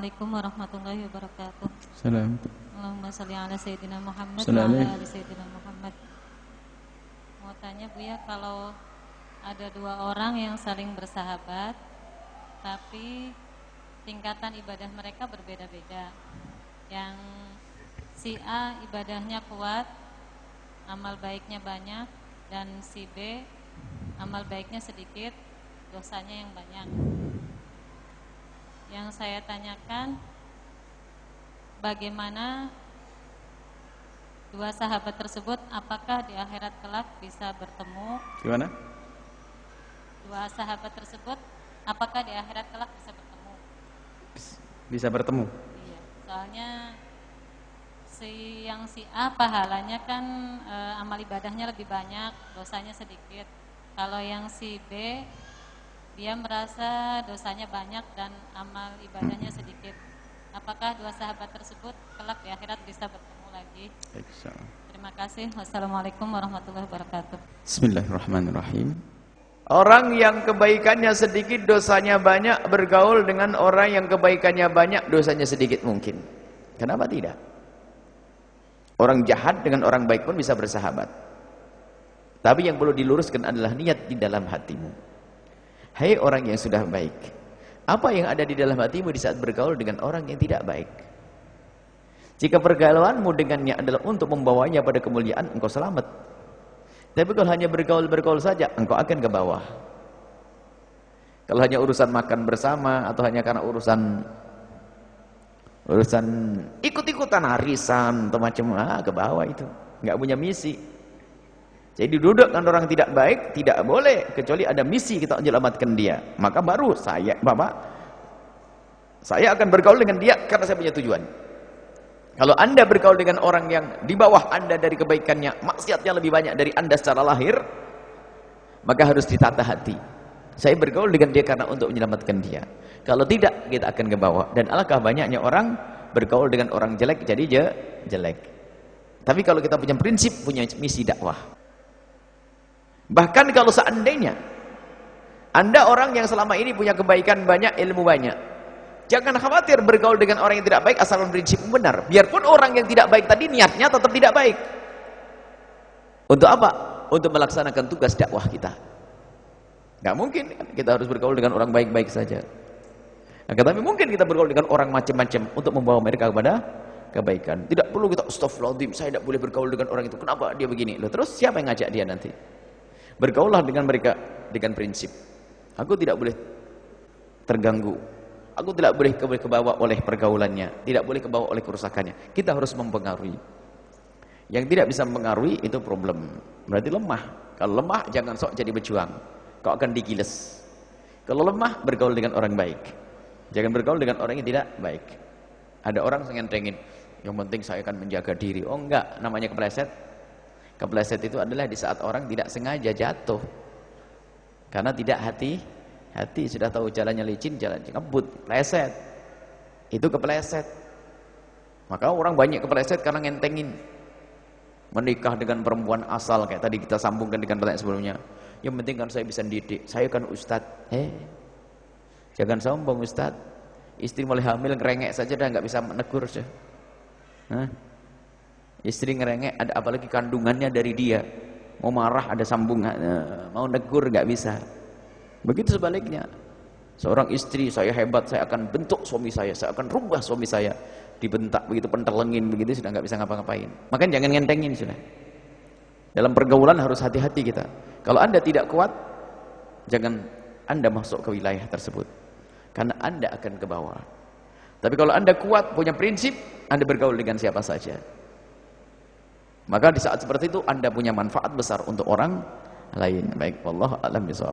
Assalamualaikum warahmatullahi wabarakatuh. Salam. Allahumma sholli ala sayyidina Muhammad wa Salam. ala ali sayyidina Muhammad. Mau tanya Bu ya, kalau ada dua orang yang saling bersahabat tapi tingkatan ibadah mereka berbeda-beda. Yang si A ibadahnya kuat, amal baiknya banyak, dan si B amal baiknya sedikit, dosanya yang banyak. Yang saya tanyakan, bagaimana dua sahabat tersebut, apakah di akhirat kelak bisa bertemu? Gimana? Dua sahabat tersebut, apakah di akhirat kelak bisa bertemu? Bisa bertemu. Iya, soalnya si A pahalanya kan amal ibadahnya lebih banyak, dosanya sedikit. Kalau yang si B, dia merasa dosanya banyak dan amal ibadahnya sedikit. Apakah dua sahabat tersebut kelak di akhirat bisa bertemu lagi? Terima kasih. Wassalamualaikum warahmatullahi wabarakatuh. Bismillahirrahmanirrahim. Orang yang kebaikannya sedikit, dosanya banyak, bergaul dengan orang yang kebaikannya banyak, dosanya sedikit mungkin. Kenapa tidak? Orang jahat dengan orang baik pun bisa bersahabat. Tapi yang perlu diluruskan adalah niat di dalam hatimu. Hai orang yang sudah baik, apa yang ada di dalam hatimu di saat bergaul dengan orang yang tidak baik? Jika pergaulanmu dengannya adalah untuk membawanya pada kemuliaan, engkau selamat. Tapi kalau hanya bergaul saja, engkau akan ke bawah. Kalau hanya urusan makan bersama, atau hanya karena urusan ikut-ikutan arisan atau macam ke bawah, itu nggak punya misi. Jadi duduk dengan orang tidak baik tidak boleh, kecuali ada misi kita menyelamatkan dia. Maka baru saya akan bergaul dengan dia karena saya punya tujuan. Kalau Anda bergaul dengan orang yang di bawah Anda dari kebaikannya, maksiatnya lebih banyak dari Anda secara lahir, maka harus ditata hati. Saya bergaul dengan dia karena untuk menyelamatkan dia. Kalau tidak, kita akan ke bawah. Dan alangkah banyaknya orang bergaul dengan orang jelek jadi jelek. Tapi kalau kita punya prinsip, punya misi dakwah. Bahkan kalau seandainya Anda orang yang selama ini punya kebaikan banyak, ilmu banyak, jangan khawatir bergaul dengan orang yang tidak baik asalkan prinsipmu benar. Biarpun orang yang tidak baik tadi niatnya tetap tidak baik. Untuk apa? Untuk melaksanakan tugas dakwah kita. Gak mungkin kita harus bergaul dengan orang baik-baik saja. Tapi mungkin kita bergaul dengan orang macam-macam untuk membawa mereka kepada kebaikan. Tidak perlu kita astagfirullahaladzim, saya tidak boleh bergaul dengan orang itu. Kenapa dia begini? Loh, terus siapa yang ngajak dia nanti? Bergaulah dengan mereka dengan prinsip. Aku tidak boleh terganggu. Aku tidak boleh kebawa oleh pergaulannya. Tidak boleh kebawa oleh kerusakannya. Kita harus mempengaruhi. Yang tidak bisa mempengaruhi itu problem. Berarti lemah. Kalau lemah jangan sok jadi berjuang. Kau akan digiles. Kalau lemah bergaul dengan orang baik. Jangan bergaul dengan orang yang tidak baik. Ada orang yang ngentengin, yang penting saya akan menjaga diri. Oh enggak, namanya kepleset. Kepleset itu adalah di saat orang tidak sengaja jatuh. Karena tidak hati-hati, sudah tahu jalannya licin, jalannya ngebut, pleset. Itu kepleset. Maka orang banyak kepleset karena ngentengin. Menikah dengan perempuan asal, kayak tadi kita sambungkan dengan pertanyaan sebelumnya. Yang penting kan saya bisa didik, saya kan ustadz. Jangan sombong ustadz. Istri mulai hamil ngerengek saja dah nggak bisa menegur saja. Istri ngerengek, ada apalagi kandungannya dari dia. Mau marah ada sambungan, mau negur nggak bisa. Begitu sebaliknya. Seorang istri, saya hebat, saya akan bentuk suami saya akan rubah suami saya. Dibentak begitu, pentelengin begitu, sudah nggak bisa ngapa-ngapain. Makanya jangan ngentengin sudah. Dalam pergaulan harus hati-hati kita. Kalau Anda tidak kuat, jangan Anda masuk ke wilayah tersebut. Karena Anda akan ke bawah. Tapi kalau Anda kuat, punya prinsip, Anda bergaul dengan siapa saja. Maka di saat seperti itu Anda punya manfaat besar untuk orang lain. Baik, wallahu a'lam bishawab.